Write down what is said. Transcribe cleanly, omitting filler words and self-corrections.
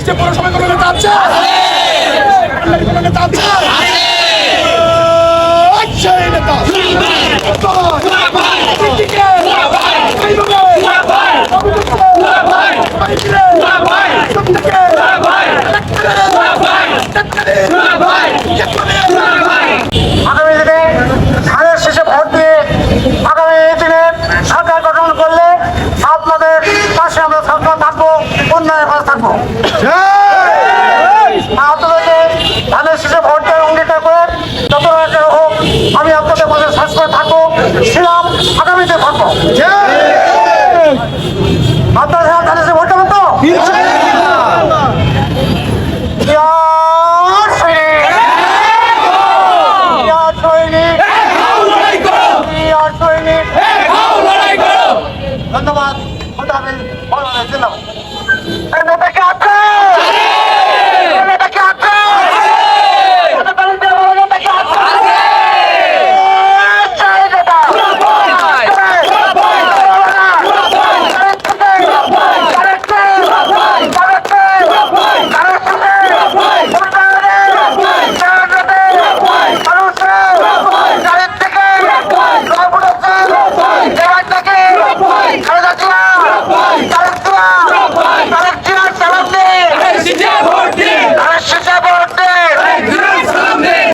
যে পৌরসভায় কোনো নেতা আছে? কোনো নেতা আছে? সেই নেতা আগামী দিনে ধানের শেষে ভোট দিয়ে আগামী দিনে সরকার গঠন করলে আপনাদের পাশে আমরা সরকার থাকবো, উন্নয়নের পাশে থাকবো। আপনাদেরকে ধানের শেষে ভোট দেওয়ার অঙ্গীকার করে যত রাজ্যের হোক আমি আপনাদের পাশে সবসময় থাকবো, ছিলাম, আগামীতে থাকবো। আপনারা ধানের শেষে ভোট দেবেন তো? ধন্যবাদ। খালেদা জিয়া